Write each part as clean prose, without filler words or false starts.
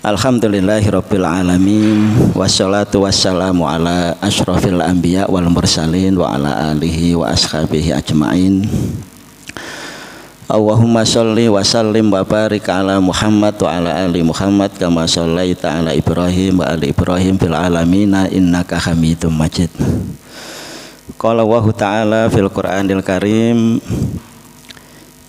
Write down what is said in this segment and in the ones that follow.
Alhamdulillahirabbil alamin wassalatu wassalamu ala asyrafil anbiya wal mursalin wa ala alihi wa ashabihi ajmain. Allahumma sholli wa sallim wa barik ala Muhammad wa ala ali Muhammad kama shallaita ala Ibrahim wa ali Ibrahim fil alamina innaka Hamidum Majid. Qala Allahu ta'ala fil Qur'anil Karim,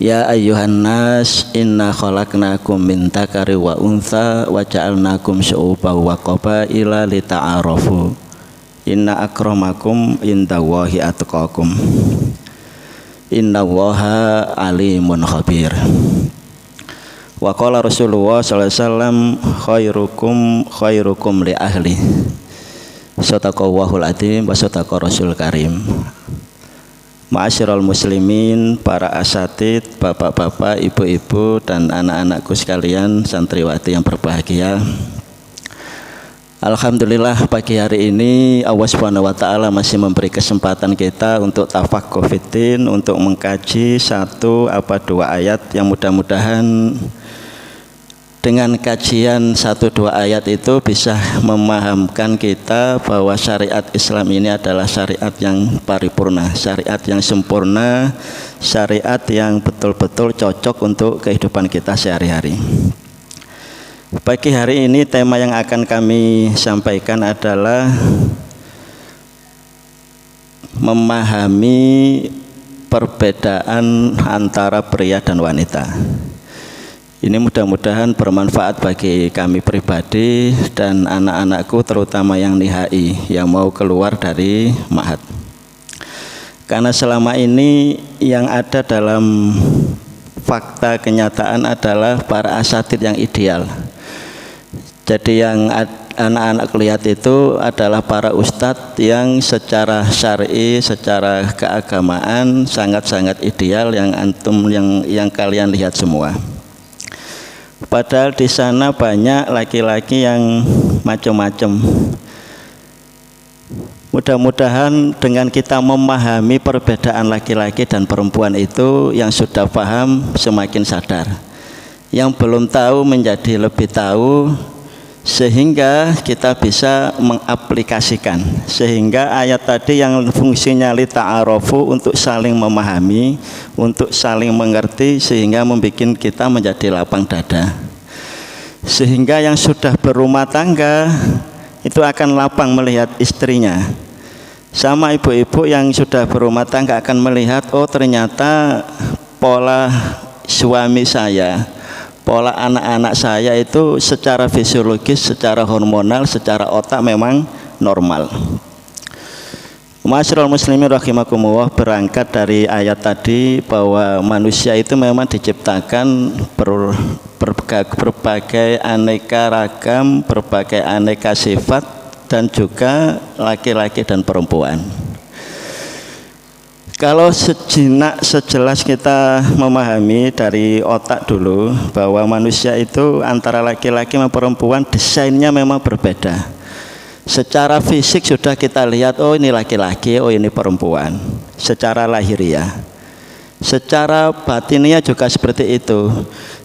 ya ayyuhan nas inna khalaqnakum min dzakari wa untha wa ja'alnakum syu'uban wa qabaila lita'arafu inna akramakum indallahi atqakum innallaha alimun khabir. Wa qala Rasulullah sallallahu alaihi wasallam khairukum li ahli. Sadaqallahul adzim wa sadaqa Rasul Karim. Ma'asyiral muslimin, para asatid, bapak-bapak, ibu-ibu dan anak-anakku sekalian, santriwati yang berbahagia. Alhamdulillah pagi hari ini Allah Subhanahu wa taala masih memberi kesempatan kita untuk tafaqquh fiddin, untuk mengkaji satu apa dua ayat yang mudah-mudahan dengan kajian satu dua ayat itu bisa memahamkan kita bahwa syariat Islam ini adalah syariat yang paripurna, syariat yang sempurna, syariat yang betul-betul cocok untuk kehidupan kita sehari-hari. Pagi hari ini tema yang akan kami sampaikan adalah memahami perbedaan antara pria dan wanita. Ini mudah-mudahan bermanfaat bagi kami pribadi dan anak-anakku terutama yang nihai, yang mau keluar dari ma'had. Karena selama ini yang ada dalam fakta kenyataan adalah para asatid yang ideal. Jadi yang anak-anak lihat itu adalah para ustadz yang secara syar'i, secara keagamaan sangat-sangat ideal yang antum yang kalian lihat semua. Padahal di sana banyak laki-laki yang macam-macam. Mudah-mudahan dengan kita memahami perbedaan laki-laki dan perempuan itu, yang sudah paham semakin sadar, yang belum tahu menjadi lebih tahu, sehingga kita bisa mengaplikasikan. Sehingga ayat tadi yang fungsinya lita'arofu, untuk saling memahami, untuk saling mengerti, sehingga membuat kita menjadi lapang dada. Sehingga yang sudah berumah tangga itu akan lapang melihat istrinya. Sama ibu-ibu yang sudah berumah tangga akan melihat, oh ternyata pola suami saya, pola anak-anak saya itu secara fisiologis, secara hormonal, secara otak memang normal. Ma'asyiral muslimin rahimakumullah, berangkat dari ayat tadi bahwa manusia itu memang diciptakan berbagai aneka ragam, berbagai aneka sifat, dan juga laki-laki dan perempuan. Kalau sejelas kita memahami dari otak dulu bahwa manusia itu antara laki-laki dan perempuan desainnya memang berbeda. Secara fisik sudah kita lihat, oh ini laki-laki, oh ini perempuan, secara lahiriah. Secara batinnya juga seperti itu.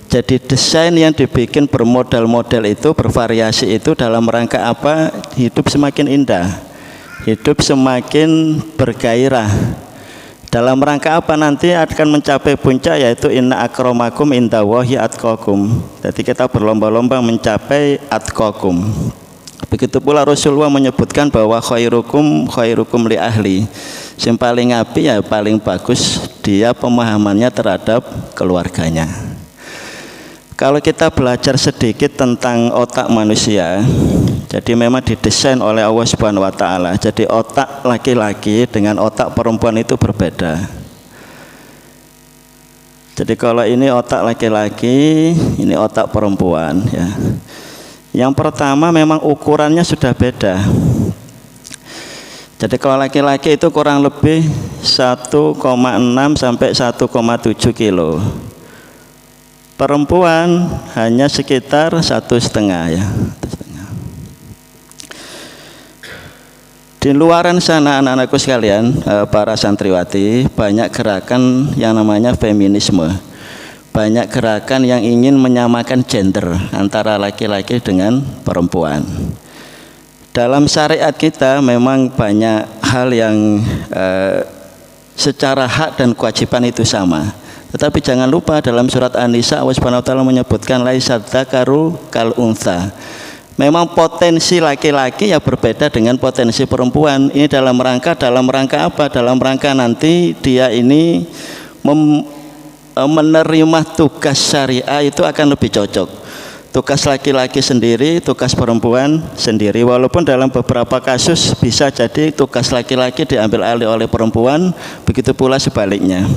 Jadi desain yang dibikin bermodel-model itu, bervariasi itu dalam rangka apa? Hidup semakin indah, hidup semakin bergairah. Dalam rangka apa? Nanti akan mencapai puncak, yaitu inna akramakum indallahi atqakum. Jadi kita berlomba-lomba mencapai atqakum. Begitu pula Rasulullah menyebutkan bahwa khairukum li ahli. Yang paling api ya paling bagus dia pemahamannya terhadap keluarganya. Kalau kita belajar sedikit tentang otak manusia, jadi memang didesain oleh Allah Subhanahu wa taala. Jadi otak laki-laki dengan otak perempuan itu berbeda. Jadi kalau ini otak laki-laki, ini otak perempuan ya. Yang pertama memang ukurannya sudah beda. Jadi kalau laki-laki itu kurang lebih 1,6 sampai 1,7 kilo. Perempuan hanya sekitar 1,5 ya. Di luaran sana anak-anakku sekalian, para santriwati, banyak gerakan yang namanya feminisme. banyak gerakan yang ingin menyamakan gender antara laki-laki dengan perempuan. Dalam syariat kita memang banyak hal yang secara hak dan kewajiban itu sama. Tetapi jangan lupa dalam surat An-Nisa Allah Subhanahu wa taala menyebutkan laisa dzakaru kal untha. Memang potensi laki-laki ya berbeda dengan potensi perempuan. Ini dalam rangka apa? Dalam rangka nanti dia ini menerima tugas syariah itu akan lebih cocok. Tugas laki-laki sendiri, tugas perempuan sendiri. Walaupun dalam beberapa kasus bisa jadi tugas laki-laki diambil alih oleh perempuan, begitu pula sebaliknya.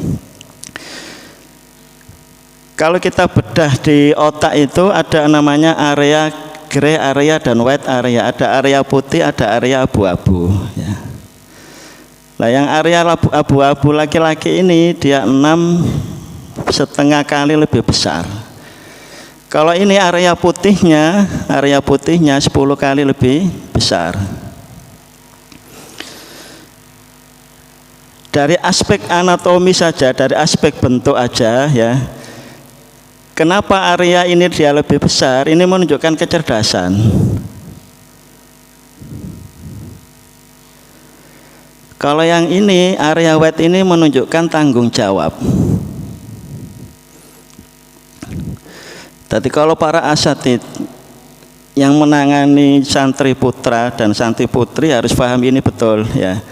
Kalau kita bedah di otak itu ada namanya area grey area dan white area, ada area putih, ada area abu-abu ya. Nah yang area abu-abu laki-laki ini dia 6,5 kali lebih besar. Kalau ini area putihnya 10 kali lebih besar. Dari aspek anatomi saja, dari aspek bentuk aja ya. Kenapa area ini dia lebih besar? Ini menunjukkan kecerdasan. Kalau yang ini area white ini menunjukkan tanggung jawab. Jadi kalau para asatid yang menangani santri putra dan santri putri harus paham ini betul ya.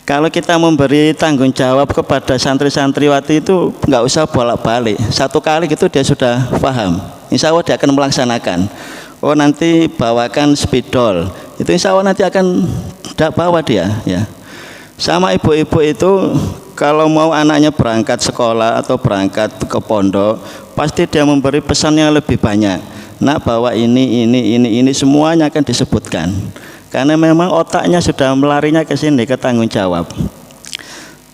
Kalau kita memberi tanggung jawab kepada santri-santriwati itu nggak usah bolak-balik, satu kali gitu dia sudah paham. Insya Allah dia akan melaksanakan. Oh nanti bawakan spidol, itu insya Allah nanti akan bawa dia ya. Sama ibu-ibu itu kalau mau anaknya berangkat sekolah atau berangkat ke pondok, pasti dia memberi pesan yang lebih banyak. Nak bawa ini semuanya akan disebutkan. Karena memang otaknya sudah melarinya ke sini, ke tanggung jawab.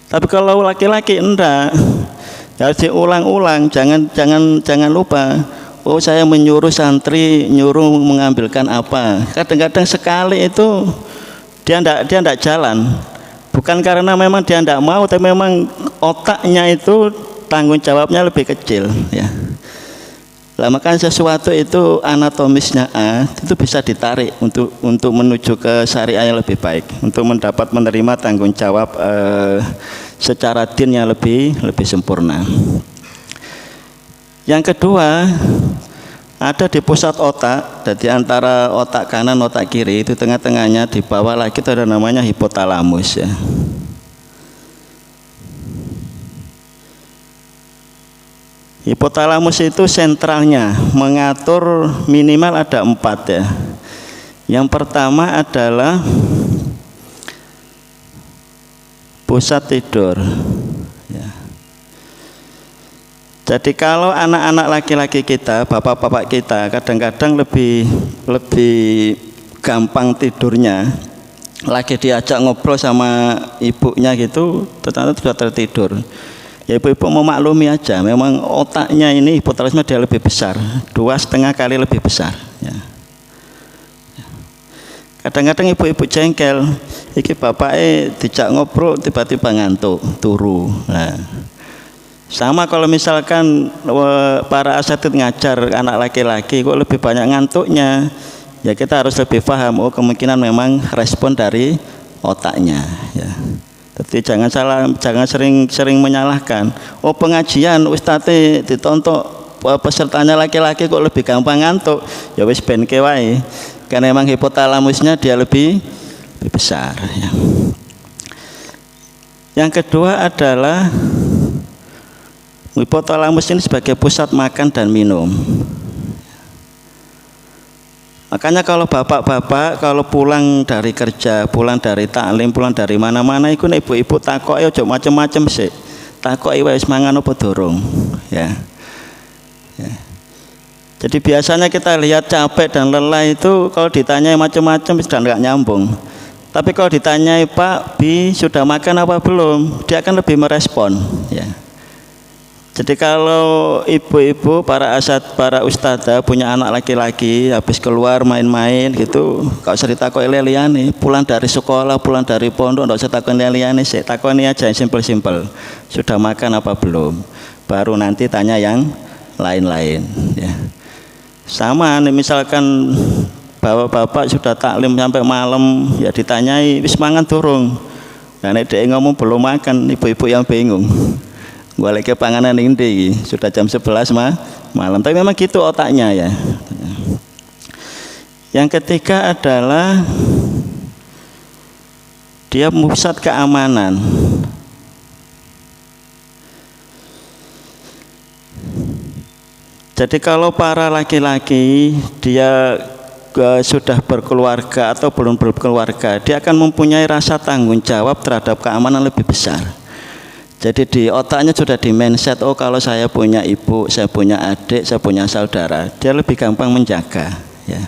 Tapi kalau laki-laki enggak, harus diulang-ulang. Jangan lupa. Oh saya menyuruh santri, nyuruh mengambilkan apa. Kadang-kadang sekali itu dia enggak jalan. Bukan karena memang dia enggak mau, tapi memang otaknya itu tanggung jawabnya lebih kecil. Ya. Lah makanya sesuatu itu anatomisnya itu bisa ditarik untuk menuju ke syariah yang lebih baik, untuk mendapat menerima tanggung jawab secara din yang lebih sempurna. Yang kedua ada di pusat otak, jadi antara otak kanan otak kiri itu tengah-tengahnya di bawah lagi itu ada namanya hipotalamus ya. Hipotalamus itu sentralnya mengatur minimal ada 4 ya. Yang pertama adalah pusat tidur ya. Jadi kalau anak-anak laki-laki kita, bapak-bapak kita kadang-kadang lebih gampang tidurnya. Lagi diajak ngobrol sama ibunya gitu, ternyata sudah tertidur. Ya ibu-ibu memaklumi aja, memang otaknya ini hipotalamusnya dia lebih besar, 2,5 kali lebih besar ya. Kadang-kadang ibu-ibu jengkel, iki bapaknya dijak ngobrol tiba-tiba ngantuk, turu. Nah, sama kalau misalkan para asatid ngajar anak laki-laki kok lebih banyak ngantuknya, ya kita harus lebih paham, oh kemungkinan memang respon dari otaknya ya. Jadi jangan sering menyalahkan. Oh pengajian ustadz ditonton pesertanya laki-laki kok lebih gampang ngantuk. Ya wis ben wae. Karena memang hipotalamusnya dia lebih besar. Ya. Yang kedua adalah hipotalamus ini sebagai pusat makan dan minum. Makanya kalau bapak-bapak kalau pulang dari kerja, pulang dari taklim, pulang dari mana-mana iku nek ibu-ibu takoke aja macem-macem sik. Takoki wis mangan apa durung, ya. Ya. Jadi biasanya kita lihat capek dan lelah itu kalau ditanya macam-macam sudah enggak nyambung. Tapi kalau ditanya Pak Bi sudah makan apa belum, dia akan lebih merespon, ya. Jadi kalau ibu-ibu, para ustadzah punya anak laki-laki habis keluar main-main gitu, gak usah ditakoni leliane, pulang dari sekolah, pulang dari pondok, gak usah takoni leliane, takoni aja yang simpel-simpel. Sudah makan apa belum? baru nanti tanya yang lain-lain ya. Sama nih, misalkan bapak-bapak sudah taklim sampai malam ya ditanyai wis mangan durung. Nah nek dhek ngomong belum makan, ibu-ibu yang bingung. Golek panganan ini sudah jam 11 malam. Tapi memang gitu otaknya ya. Yang ketiga adalah dia pusat keamanan. Jadi kalau para laki-laki dia sudah berkeluarga atau belum berkeluarga, dia akan mempunyai rasa tanggung jawab terhadap keamanan lebih besar. Jadi di otaknya sudah di mindset, oh kalau saya punya ibu, saya punya adik, saya punya saudara, dia lebih gampang menjaga ya.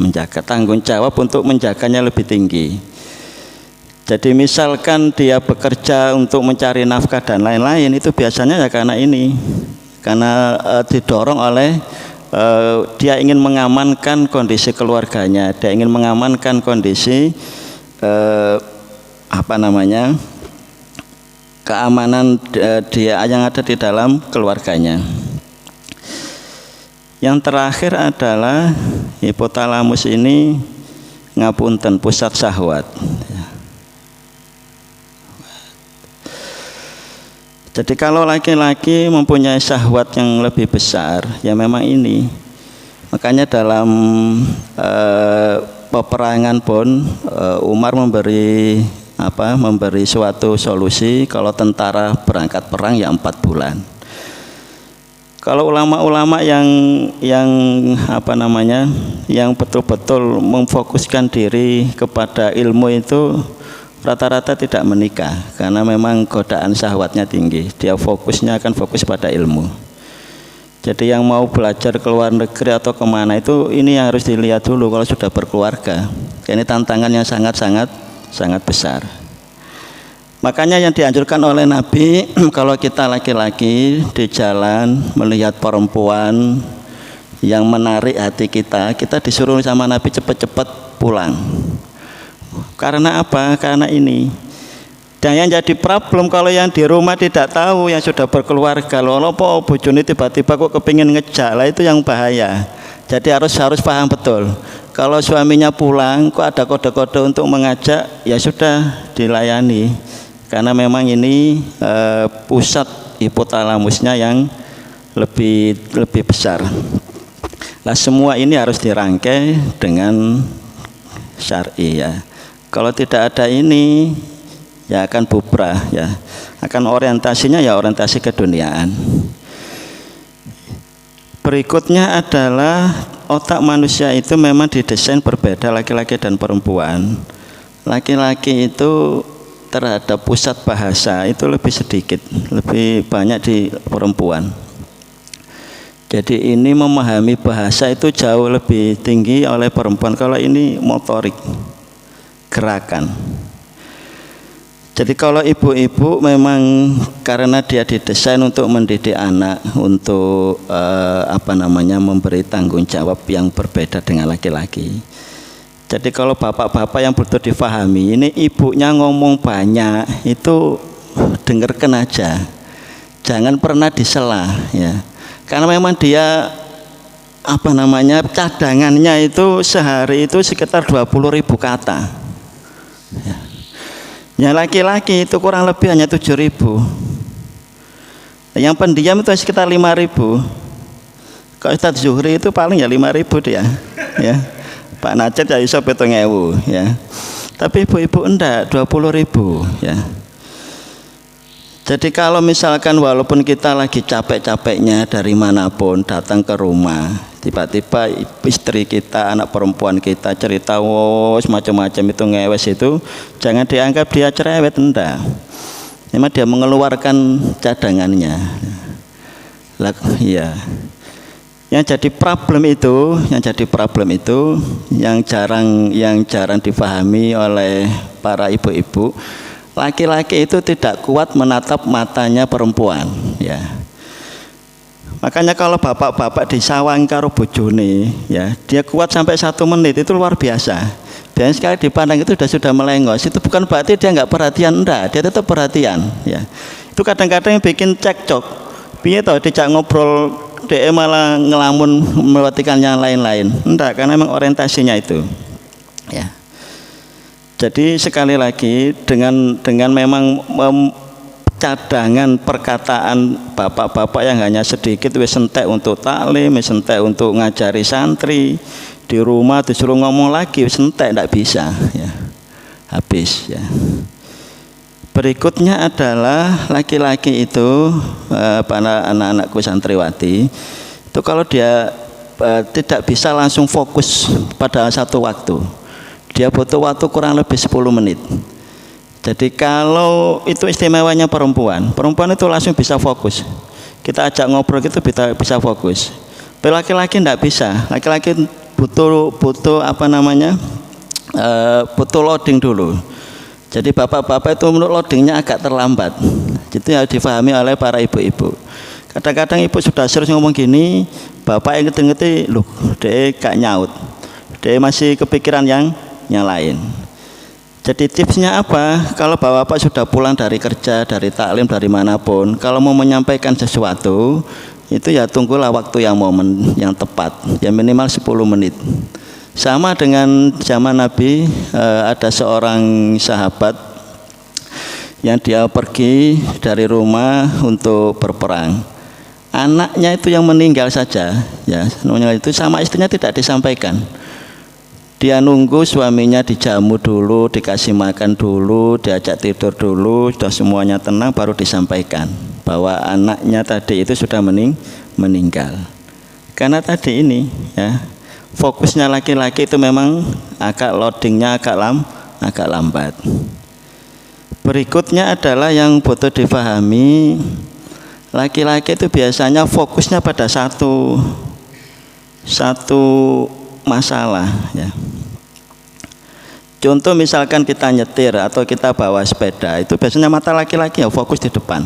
Menjaga, tanggung jawab untuk menjaganya lebih tinggi. Jadi misalkan dia bekerja untuk mencari nafkah dan lain-lain, itu biasanya ya karena ini, karena didorong oleh dia ingin mengamankan kondisi keluarganya, dia ingin mengamankan kondisi keamanan dia yang ada di dalam keluarganya. Yang terakhir adalah hipotalamus ini ngapunten, pusat syahwat. Jadi kalau laki-laki mempunyai syahwat yang lebih besar, ya memang ini. Makanya dalam peperangan pun Umar memberi suatu solusi, kalau tentara berangkat perang ya 4 bulan. Kalau ulama-ulama yang betul-betul memfokuskan diri kepada ilmu itu rata-rata tidak menikah karena memang godaan syahwatnya tinggi. Dia fokusnya akan fokus pada ilmu. Jadi yang mau belajar ke luar negeri atau kemana itu, ini yang harus dilihat dulu kalau sudah berkeluarga. Ini tantangan yang sangat besar. Makanya yang dianjurkan oleh Nabi, kalau kita laki-laki di jalan melihat perempuan yang menarik hati kita, kita disuruh sama Nabi cepat-cepat pulang. Karena apa? Karena ini. Dan yang jadi problem kalau yang di rumah tidak tahu, yang sudah berkeluarga, loh apa bojone tiba-tiba kok kepingin ngejak, lah itu yang bahaya. Jadi harus paham betul. Kalau suaminya pulang kok ada kode-kode untuk mengajak, ya sudah dilayani. Karena memang ini pusat hipotalamusnya yang lebih besar. Nah semua ini harus dirangkai dengan syar'i ya. Kalau tidak ada ini ya akan bubrah ya. Akan orientasinya ya orientasi keduniaan. Berikutnya adalah otak manusia itu memang didesain berbeda laki-laki dan perempuan. Laki-laki itu terhadap pusat bahasa itu lebih sedikit, lebih banyak di perempuan. Jadi ini memahami bahasa itu jauh lebih tinggi oleh perempuan. Kalau ini motorik, gerakan. Jadi kalau ibu-ibu memang karena dia didesain untuk mendidik anak, untuk memberi tanggung jawab yang berbeda dengan laki-laki. Jadi kalau bapak-bapak yang betul difahami, ini ibunya ngomong banyak, itu dengarkan aja, jangan pernah disela ya. Karena memang dia cadangannya itu sehari itu sekitar 20.000 kata. Ya laki-laki itu kurang lebih hanya 7.000. Yang pendiam itu sekitar 5.000. Kalau Ustadz Zuhri itu paling ya 5.000 dia. Ya. Pak Najat ya iso 7.000 ya. Tapi ibu-ibu enggak 20.000 ya. Jadi kalau misalkan walaupun kita lagi capek-capeknya dari manapun datang ke rumah, tiba-tiba istri kita, anak perempuan kita cerita macam-macam itu ngewes itu, jangan dianggap dia cerewet, enggak. Memang dia mengeluarkan cadangannya. Iya. Yang jadi problem itu yang jarang dipahami oleh para ibu-ibu. Laki-laki itu tidak kuat menatap matanya perempuan, ya. Makanya kalau bapak-bapak disawang karo bojone, ya, dia kuat sampai 1 menit itu luar biasa. Dan sekali dipandang itu sudah melengos. Itu bukan berarti dia nggak perhatian, enggak, dia tetap perhatian, ya. Itu kadang-kadang yang bikin cekcok. piye toh dijak ngobrol dia malah ngelamun melewatikan yang lain-lain. Enggak, karena memang orientasinya itu. Ya. Jadi sekali lagi dengan memang cadangan perkataan bapak-bapak yang hanya sedikit wis entek untuk taklim, wis entek untuk ngajari santri, di rumah disuruh ngomong lagi wis entek, ndak bisa ya. Habis ya. Berikutnya adalah laki-laki itu para anak-anakku santriwati itu kalau dia tidak bisa langsung fokus pada satu waktu, dia butuh waktu kurang lebih 10 menit. Jadi kalau itu istimewanya perempuan itu langsung bisa fokus. Kita ajak ngobrol gitu bisa fokus. Tapi laki-laki tidak bisa. Laki-laki butuh apa namanya? Butuh loading dulu. Jadi bapak-bapak itu menurut loadingnya agak terlambat. Itu harus difahami oleh para ibu-ibu. Kadang-kadang ibu sudah serius ngomong gini, bapak yang ngerti-ngerti, loh, dia gak nyaut. Dia masih kepikiran yang lain. Jadi tipsnya apa? Kalau bapak-bapak sudah pulang dari kerja, dari taklim, dari manapun, kalau mau menyampaikan sesuatu, itu ya tunggulah waktu yang momen yang tepat, ya minimal 10 menit. Sama dengan zaman Nabi, ada seorang sahabat yang dia pergi dari rumah untuk berperang. Anaknya itu yang meninggal saja, ya, itu sama istrinya tidak disampaikan. Dia nunggu suaminya dijamu dulu, dikasih makan dulu, diajak tidur dulu, sudah semuanya tenang baru disampaikan bahwa anaknya tadi itu sudah meninggal. Karena tadi ini ya, fokusnya laki-laki itu memang agak loadingnya agak lambat. Berikutnya adalah yang butuh difahami, laki-laki itu biasanya fokusnya pada satu masalah ya. Contoh misalkan kita nyetir atau kita bawa sepeda, itu biasanya mata laki-laki ya fokus di depan.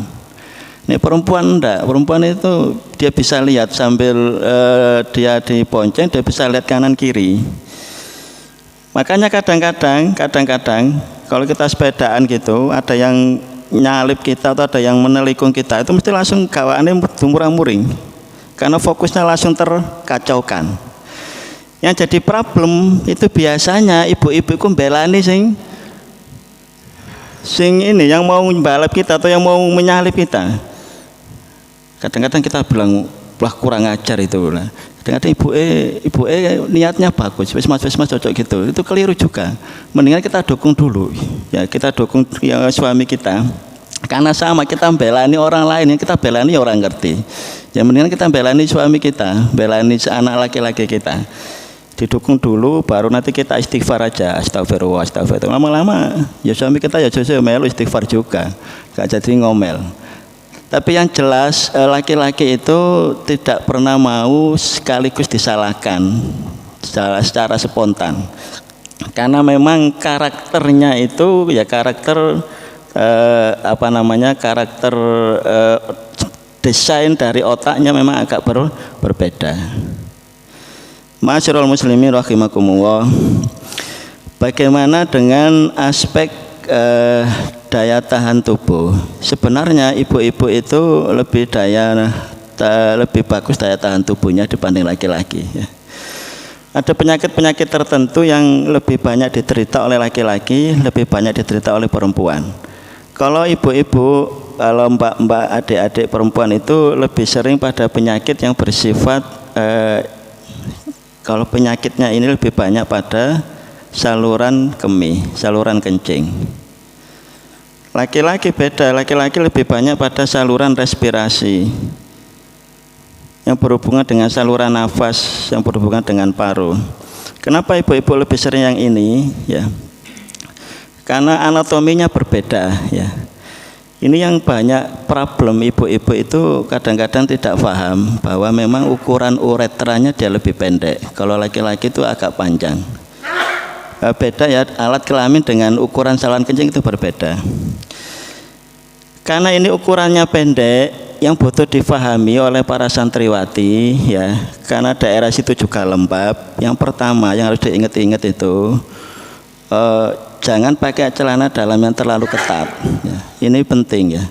Ini perempuan enggak, perempuan itu dia bisa lihat sambil dia dibonceng, dia bisa lihat kanan kiri. Makanya kadang-kadang kalau kita sepedaan gitu, ada yang nyalip kita atau ada yang menelikung kita, itu mesti langsung gawaannya dumurang-muring. Karena fokusnya langsung terkacaukan. Yang jadi problem itu biasanya ibu-ibu itu belani sing ini yang mau balap kita atau yang mau menyalip kita. Kadang-kadang kita bilang wah kurang ajar itu lah. Kadang-kadang ibu niatnya bagus, wis mas cocok gitu. Itu keliru juga. Mendingan kita dukung dulu. Ya, kita dukung yang suami kita. Karena sama kita belani orang lain, yang kita belani orang ngerti. Ya mendingan kita belani suami kita, belani anak laki-laki kita. Didukung dulu, baru nanti kita istighfar aja, astagfirullah. Lama-lama ya suami kita ya jauh melu istighfar juga, gak jadi ngomel. Tapi yang jelas laki-laki itu tidak pernah mau sekaligus disalahkan secara spontan. Karena memang karakternya itu ya karakter desain dari otaknya memang agak berbeda. Ma'asyiral muslimin rahimakumullah. Bagaimana dengan aspek daya tahan tubuh? Sebenarnya ibu-ibu itu lebih bagus daya tahan tubuhnya dibanding laki-laki ya. Ada penyakit-penyakit tertentu yang lebih banyak diderita oleh laki-laki, lebih banyak diderita oleh perempuan. Kalau ibu-ibu, kalau mbak-mbak, adik-adik perempuan itu lebih sering pada penyakit yang bersifat kalau penyakitnya ini lebih banyak pada saluran kemih, saluran kencing. Laki-laki beda, laki-laki lebih banyak pada saluran respirasi yang berhubungan dengan saluran nafas, yang berhubungan dengan paru. Kenapa ibu-ibu lebih sering yang ini? Ya, karena anatominya berbeda. Ya, ini yang banyak problem ibu-ibu itu kadang-kadang tidak paham bahwa memang ukuran uretranya dia lebih pendek. Kalau laki-laki itu agak panjang. Beda ya, alat kelamin dengan ukuran saluran kencing itu berbeda. Karena ini ukurannya pendek, yang butuh difahami oleh para santriwati ya, karena daerah situ juga lembab. Yang pertama yang harus diingat-ingat itu jangan pakai celana dalam yang terlalu ketat ya. Ini penting ya.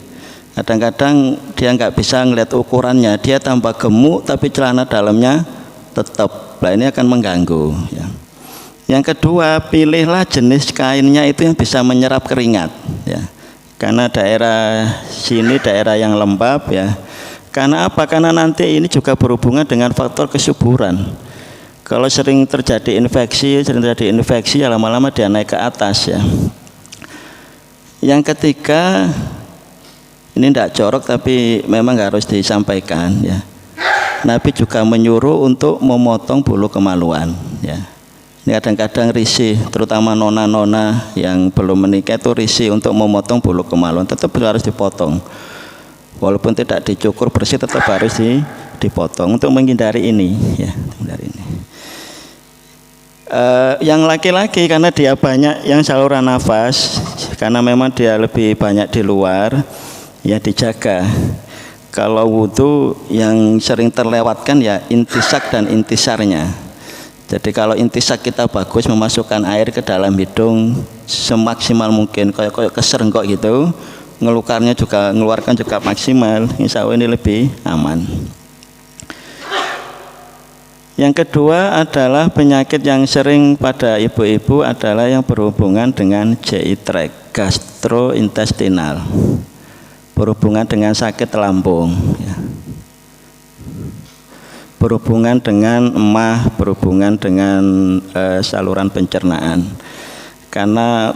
Kadang-kadang dia nggak bisa ngelihat ukurannya, dia tambah gemuk tapi celana dalamnya tetap. Nah, ini akan mengganggu ya. Yang kedua, pilihlah jenis kainnya itu yang bisa menyerap keringat ya. Karena daerah sini daerah yang lembab ya. Karena apa? Karena nanti ini juga berhubungan dengan faktor kesuburan. Kalau sering terjadi infeksi ya lama-lama dia naik ke atas ya. Yang ketiga, ini tidak jorok tapi memang harus disampaikan ya. Nabi juga menyuruh untuk memotong bulu kemaluan ya. Ini kadang-kadang risih, terutama nona-nona yang belum menikah itu risih untuk memotong bulu kemaluan, tetap harus dipotong. Walaupun tidak dicukur bersih tetap harus dipotong untuk menghindari ini ya, menghindari ini. Yang laki-laki karena dia banyak yang saluran nafas, karena memang dia lebih banyak di luar, ya dijaga. Kalau wudhu yang sering terlewatkan ya intisak dan intisarnya. Jadi kalau intisak kita bagus memasukkan air ke dalam hidung semaksimal mungkin, kayak keserenggok gitu, ngeluarkan juga maksimal, insya Allah ini lebih aman. Yang kedua adalah penyakit yang sering pada ibu-ibu adalah yang berhubungan dengan GI tract, gastrointestinal, berhubungan dengan sakit lambung ya. Berhubungan dengan emah, berhubungan dengan saluran pencernaan. Karena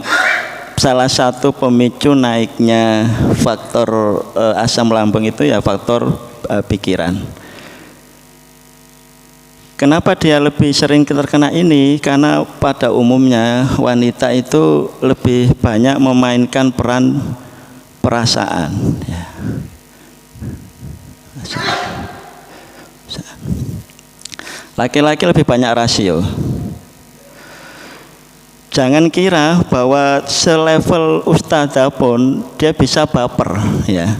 salah satu pemicu naiknya faktor asam lambung itu ya faktor pikiran. Kenapa dia lebih sering terkena ini? Karena pada umumnya wanita itu lebih banyak memainkan peran perasaan ya. Laki-laki lebih banyak rasio. Jangan kira bahwa selevel ustadzah pun dia bisa baper ya.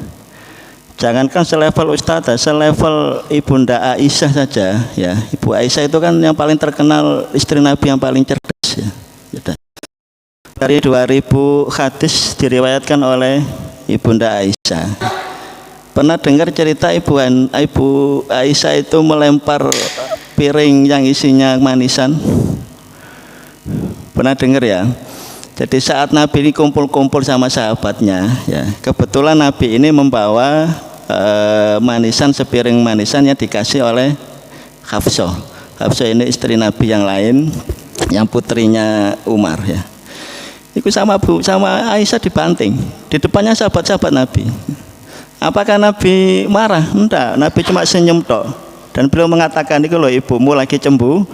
Jangankan selevel ustadzah, selevel Ibunda Aisyah saja ya. Ibu Aisyah itu kan yang paling terkenal istri Nabi yang paling cerdas ya. Dari 2000 hadis diriwayatkan oleh Ibunda Aisyah. Pernah dengar cerita Ibu Aisyah itu melempar piring yang isinya manisan? Pernah dengar ya? Jadi saat Nabi ini kumpul-kumpul sama sahabatnya ya, kebetulan Nabi ini membawa manisan, sepiring manisan yang dikasih oleh Hafsah. Hafsah ini istri Nabi yang lain, yang putrinya Umar ya. Itu sama Aisyah dibanting di depannya sahabat-sahabat Nabi. Apakah Nabi marah? Enggak, Nabi cuma senyum tok. Dan beliau mengatakan, itu loh ibumu lagi cemburu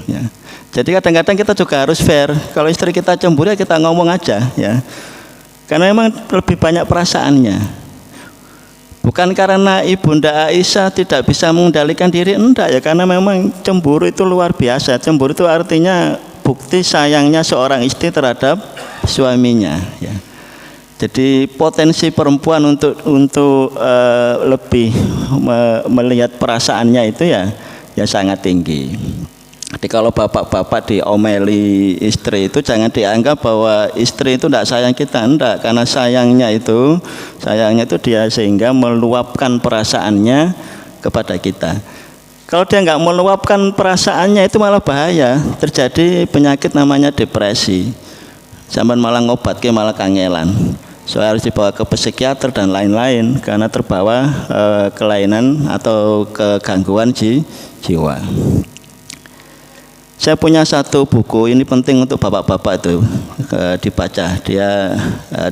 ya. Jadi kadang-kadang kita juga harus fair. Kalau istri kita cemburu ya kita ngomong aja ya. Karena memang lebih banyak perasaannya. Bukan karena Ibunda Aisyah tidak bisa mengendalikan diri, enggak ya, karena memang cemburu itu luar biasa. Cemburu itu artinya bukti sayangnya seorang istri terhadap suaminya ya. Jadi potensi perempuan untuk lebih melihat perasaannya itu ya sangat tinggi. Jadi kalau bapak-bapak diomeli istri itu jangan dianggap bahwa istri itu tidak sayang kita, enggak, karena sayangnya itu dia sehingga meluapkan perasaannya kepada kita. Kalau dia nggak meluapkan perasaannya itu malah bahaya, terjadi penyakit namanya depresi. Sampai malah ngobat ke malah kangelan. So harus dibawa ke psikiater dan lain-lain karena terbawa kelainan atau kegangguan jiwa. Saya punya satu buku, ini penting untuk bapak-bapak itu dibaca.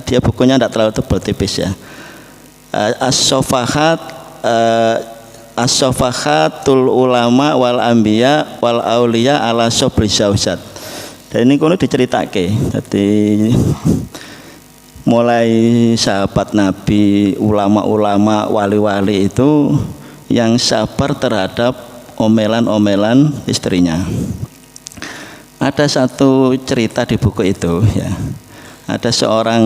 Dia bukunya tidak terlalu tebal, tipis ya. As-Sofahatul Ulama wal Anbiya wal Auliya ala Sobri Zaujat. Dan ini kuno diceritake. Jadi mulai sahabat Nabi, ulama-ulama, wali-wali itu yang sabar terhadap omelan-omelan istrinya. Ada satu cerita di buku itu ya. Ada seorang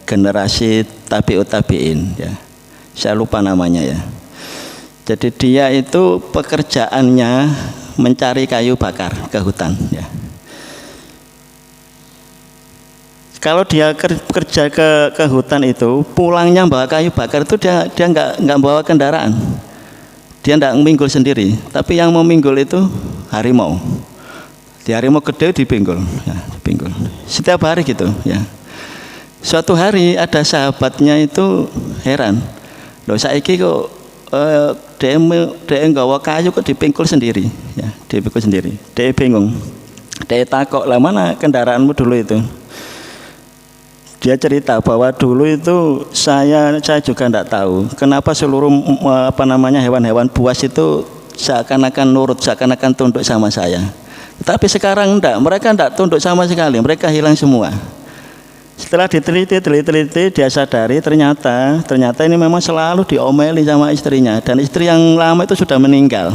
generasi tabi'ut tabi'in ya. Saya lupa namanya ya. Jadi dia itu pekerjaannya mencari kayu bakar ke hutan ya. Kalau dia kerja ke hutan itu, pulangnya bawa kayu bakar itu dia nggak bawa kendaraan. Dia nggak minggul sendiri, tapi yang mau minggul itu harimau. Di harimau gede dipinggul, ya, dipinggul. Setiap hari gitu, ya. Suatu hari ada sahabatnya itu heran, loh saiki kok dia nggawa kayu kok dipingkul sendiri, ya, dipingkul sendiri. Dia bingung, dia takok, lah mana kendaraanmu dulu itu? Dia cerita bahwa dulu itu saya juga tidak tahu kenapa seluruh hewan-hewan buas itu seakan-akan nurut, seakan-akan tunduk sama saya. Tapi sekarang enggak, mereka enggak tunduk sama sekali, mereka hilang semua. Setelah diteliti, dia sadari ternyata ini memang selalu diomeli sama istrinya, dan istri yang lama itu sudah meninggal.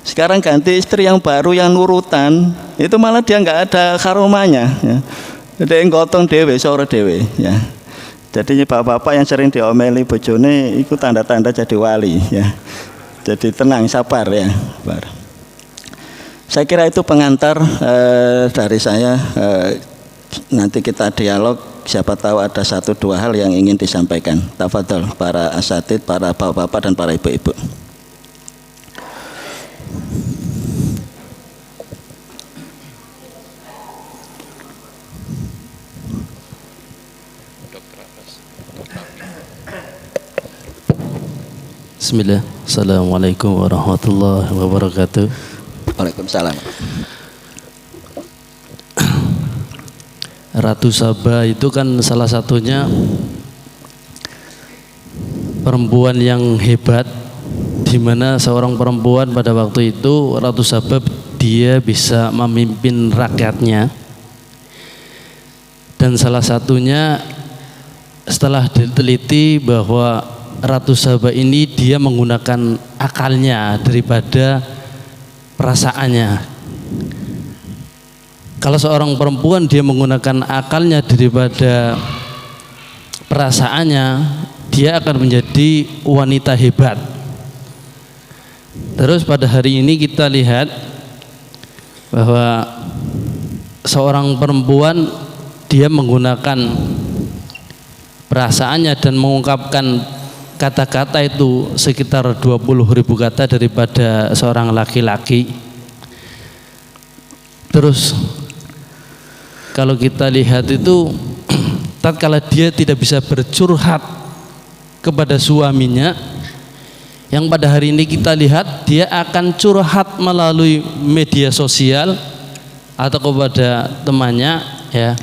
Sekarang ganti istri yang baru yang nurutan, itu malah dia enggak ada karomanya, ya. Dia ngotong dewe, sore dewe, ya. Jadi bapak-bapak yang sering diomeli bojone itu tanda-tanda jadi wali, ya. Jadi tenang, sabar, ya. Sabar. Saya kira itu pengantar dari saya. Nanti kita dialog, siapa tahu ada 1-2 hal yang ingin disampaikan. Tafadhol para asatid, para bapak-bapak dan para ibu-ibu. Bismillah. Assalamualaikum warahmatullahi wabarakatuh. Waalaikumsalam. Ratu Saba itu kan salah satunya perempuan yang hebat, di mana seorang perempuan pada waktu itu Ratu Saba dia bisa memimpin rakyatnya, dan salah satunya setelah diteliti bahwa Ratu Saba ini dia menggunakan akalnya daripada perasaannya. Kalau seorang perempuan dia menggunakan akalnya daripada perasaannya, dia akan menjadi wanita hebat. Terus pada hari ini kita lihat bahwa seorang perempuan dia menggunakan perasaannya dan mengungkapkan kata-kata itu sekitar 20.000 kata daripada seorang laki-laki. Terus kalau kita lihat itu tatkala dia tidak bisa bercurhat kepada suaminya, yang pada hari ini kita lihat dia akan curhat melalui media sosial atau kepada temannya, ya.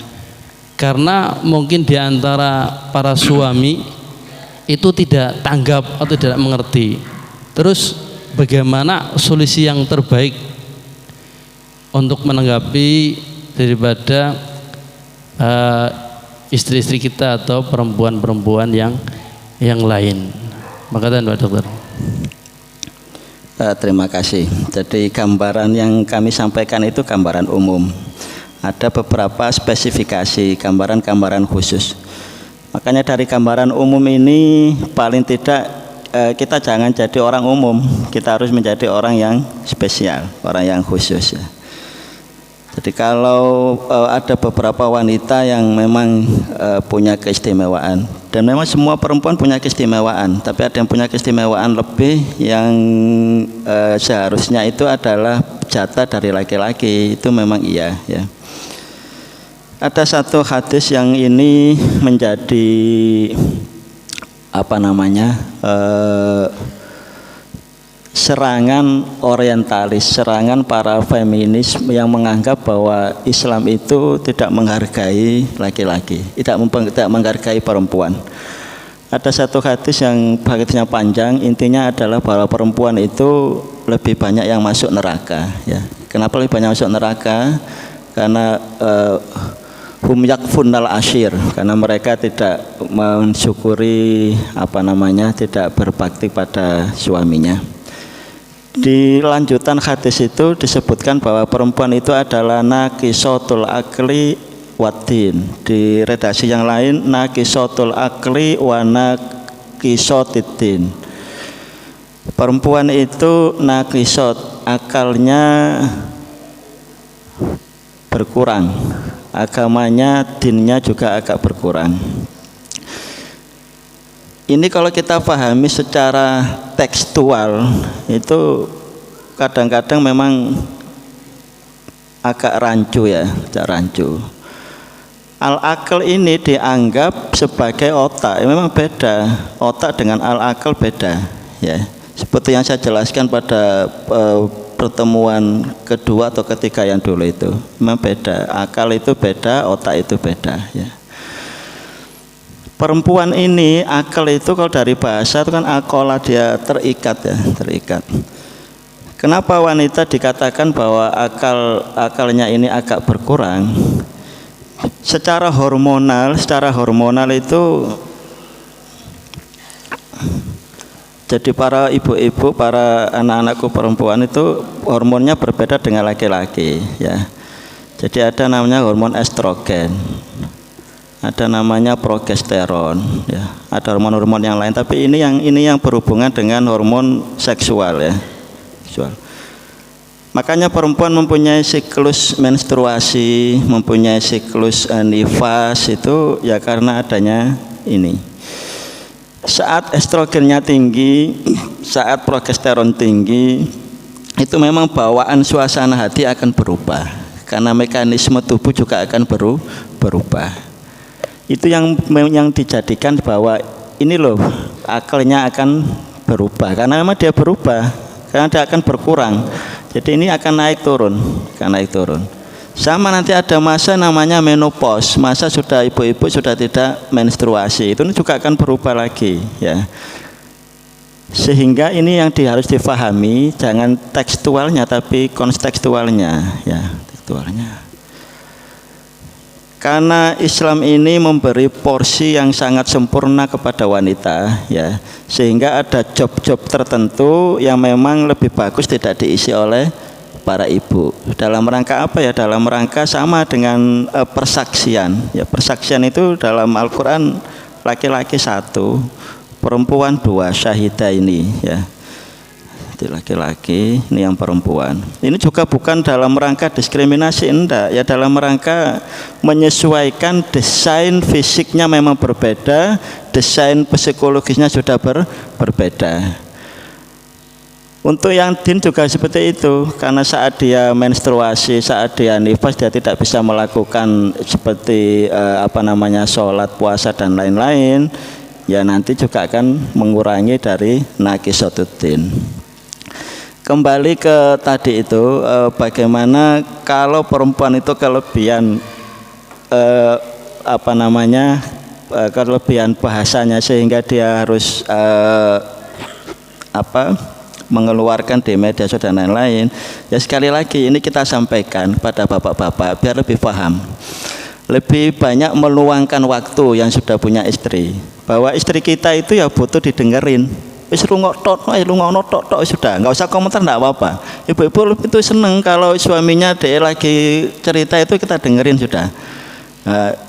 Karena mungkin di antara para suami itu tidak tanggap atau tidak mengerti. Terus bagaimana solusi yang terbaik untuk menanggapi daripada istri-istri kita atau perempuan-perempuan yang lain? Makasih Pak Dokter. Terima kasih. Jadi gambaran yang kami sampaikan itu gambaran umum. Ada beberapa spesifikasi, gambaran-gambaran khusus. Makanya dari gambaran umum ini paling tidak kita jangan jadi orang umum, kita harus menjadi orang yang spesial, orang yang khusus, ya. Jadi kalau ada beberapa wanita yang memang punya keistimewaan, dan memang semua perempuan punya keistimewaan, tapi ada yang punya keistimewaan lebih yang seharusnya itu adalah jatah dari laki-laki, itu memang iya, ya. Ada satu hadis yang ini menjadi serangan orientalis, serangan para feminis yang menganggap bahwa Islam itu tidak menghargai laki-laki, tidak menghargai perempuan. Ada satu hadis yang hadisnya panjang, intinya adalah bahwa perempuan itu lebih banyak yang masuk neraka, ya. Kenapa lebih banyak masuk neraka? Karena hum yakfunnal ashir, karena mereka tidak mensyukuri tidak berbakti pada suaminya. Di lanjutan hadis itu disebutkan bahwa perempuan itu adalah naqisatul akli waddin. Di redaksi yang lain naqisatul akli wa naqisatiddin. Perempuan itu naqisat, akalnya berkurang agamanya, dinnya juga agak berkurang. Ini kalau kita pahami secara tekstual itu kadang-kadang memang agak rancu ya, agak rancu. Al-aql ini dianggap sebagai otak, ya, memang beda. Otak dengan al-aql beda ya. Seperti yang saya jelaskan pada pertemuan kedua atau ketiga yang dulu itu, memang beda. Akal itu beda, otak itu beda ya. Perempuan ini akal itu kalau dari bahasa itu kan akola, dia terikat ya, terikat. Kenapa wanita dikatakan bahwa akalnya ini agak berkurang? Secara hormonal itu jadi para ibu-ibu, para anak-anakku perempuan itu hormonnya berbeda dengan laki-laki ya. Jadi ada namanya hormon estrogen, ada namanya progesteron ya, ada hormon-hormon yang lain, tapi ini yang berhubungan dengan hormon seksual ya, seksual. Makanya perempuan mempunyai siklus menstruasi, mempunyai siklus nifas itu ya karena adanya ini. Saat estrogennya tinggi, saat progesteron tinggi, itu memang bawaan suasana hati akan berubah, karena mekanisme tubuh juga akan berubah. Itu yang dijadikan bahwa ini loh akalnya akan berubah, karena memang dia berubah, karena dia akan berkurang. Jadi ini akan naik turun. Sama nanti ada masa namanya menopause, masa sudah ibu-ibu sudah tidak menstruasi, itu juga akan berubah lagi ya. Sehingga ini yang harus difahami, jangan tekstualnya tapi kontekstualnya ya, tekstualnya. Karena Islam ini memberi porsi yang sangat sempurna kepada wanita ya, sehingga ada job-job tertentu yang memang lebih bagus tidak diisi oleh para ibu. Dalam rangka apa ya? Dalam rangka sama dengan persaksian ya. Persaksian itu dalam Al-Quran laki-laki 1, perempuan 2, syahidah ini ya. Itu laki-laki, ini yang perempuan. Ini juga bukan dalam rangka diskriminasi, enggak ya, dalam rangka menyesuaikan desain fisiknya memang berbeda, desain psikologisnya sudah berbeda. Untuk yang din juga seperti itu, karena saat dia menstruasi, saat dia nifas, dia tidak bisa melakukan seperti sholat, puasa dan lain-lain, ya nanti juga akan mengurangi dari naqisatud-din. Kembali ke tadi itu, bagaimana kalau perempuan itu kelebihan kelebihan bahasanya sehingga dia harus mengeluarkan di media sosial dan lain-lain. Ya sekali lagi ini kita sampaikan pada bapak-bapak biar lebih paham, lebih banyak meluangkan waktu yang sudah punya istri, bahwa istri kita itu ya butuh didengerin. Wis rungokno tok sudah, nggak usah komentar, nggak apa-apa. Ibu-ibu itu seneng kalau suaminya dia lagi cerita itu kita dengerin sudah.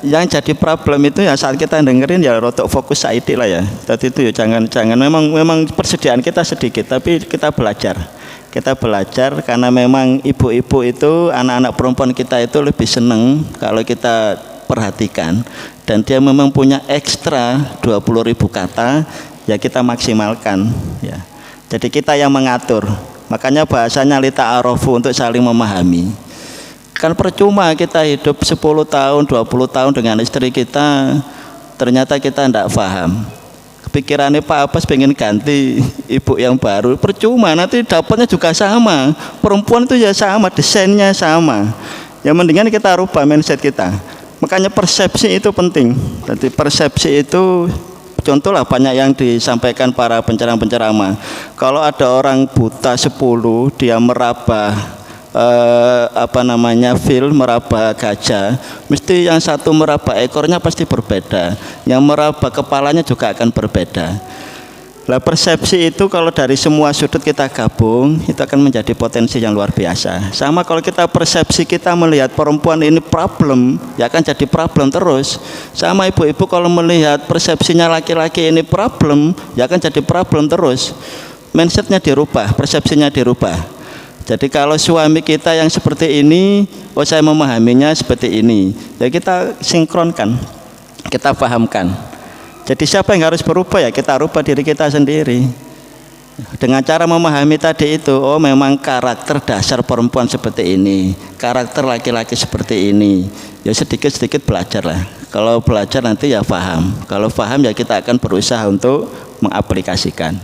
Yang jadi problem itu ya saat kita dengerin ya rotok fokus saiti lah ya. Tadi itu ya jangan memang persediaan kita sedikit, tapi kita belajar karena memang ibu-ibu itu, anak-anak perempuan kita itu lebih seneng kalau kita perhatikan, dan dia memang punya ekstra 20.000 kata. Ya kita maksimalkan ya. Jadi kita yang mengatur. Makanya bahasanya lita'arofu, untuk saling memahami. Kan percuma kita hidup 10 tahun, 20 tahun dengan istri kita, ternyata kita tidak paham. Pikirannya Pak Abbas pengen ganti ibu yang baru, percuma, nanti dapatnya juga sama. Perempuan itu ya sama, desainnya sama. Ya mendingan kita rubah mindset kita. Makanya persepsi itu penting. Jadi persepsi itu, contohlah banyak yang disampaikan para penceramah. Kalau ada orang buta 10, dia meraba meraba gajah, mesti yang satu meraba ekornya pasti berbeda, yang meraba kepalanya juga akan berbeda. Lah persepsi itu kalau dari semua sudut kita gabung, itu akan menjadi potensi yang luar biasa. Sama kalau kita persepsi kita melihat perempuan ini problem, ya akan jadi problem terus. Sama ibu-ibu kalau melihat persepsinya laki-laki ini problem, ya akan jadi problem terus. Mindsetnya dirubah, persepsinya dirubah. Jadi kalau suami kita yang seperti ini, oh saya memahaminya seperti ini, ya kita sinkronkan, kita pahamkan. Jadi siapa yang harus berubah, ya kita rubah diri kita sendiri. Dengan cara memahami tadi itu, oh memang karakter dasar perempuan seperti ini, karakter laki-laki seperti ini. Ya sedikit-sedikit belajar lah. Kalau belajar nanti ya paham. Kalau paham ya kita akan berusaha untuk mengaplikasikan.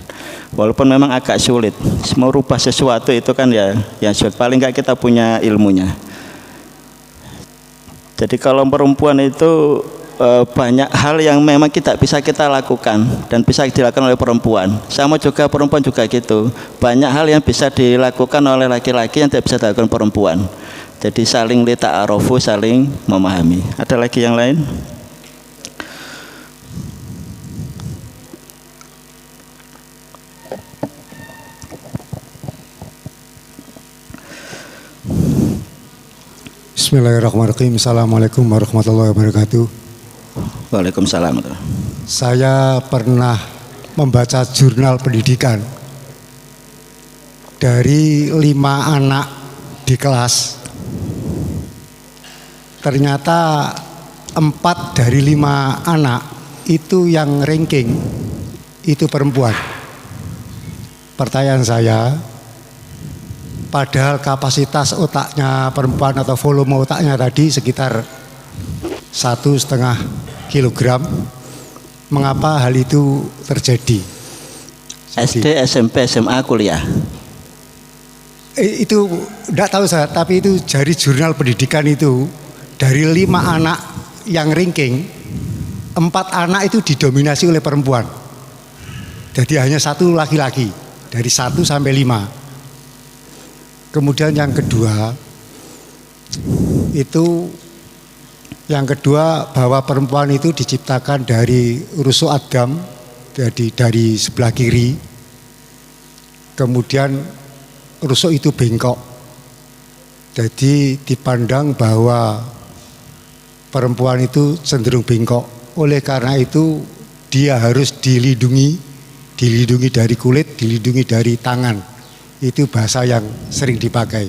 Walaupun memang agak sulit, merubah sesuatu itu kan ya sulit. Paling nggak kita punya ilmunya. Jadi kalau perempuan itu banyak hal yang memang tidak bisa kita lakukan dan bisa dilakukan oleh perempuan. Sama juga perempuan juga gitu. Banyak hal yang bisa dilakukan oleh laki-laki yang tidak bisa dilakukan perempuan. Jadi saling lita'arofu, saling memahami. Ada lagi yang lain? Bismillahirrahmanirrahim. Assalamualaikum warahmatullahi wabarakatuh. Waalaikumsalam. Saya pernah membaca jurnal pendidikan dari 5 anak di kelas. Ternyata 4 dari 5 anak itu yang ranking itu perempuan. Pertanyaan saya, padahal kapasitas otaknya perempuan atau volume otaknya tadi sekitar 1,5 kilogram, mengapa hal itu terjadi? SD, SMP, SMA, kuliah? Itu tidak tahu saya, tapi itu dari jurnal pendidikan itu, dari 5 anak yang ranking, 4 anak itu didominasi oleh perempuan. Jadi hanya 1 laki-laki, dari 1 sampai 5. Kemudian yang kedua, bahwa perempuan itu diciptakan dari rusuk Adam, jadi dari sebelah kiri. Kemudian rusuk itu bengkok. Jadi dipandang bahwa perempuan itu cenderung bengkok. Oleh karena itu dia harus dilindungi dari kulit, dilindungi dari tangan. Itu bahasa yang sering dipakai.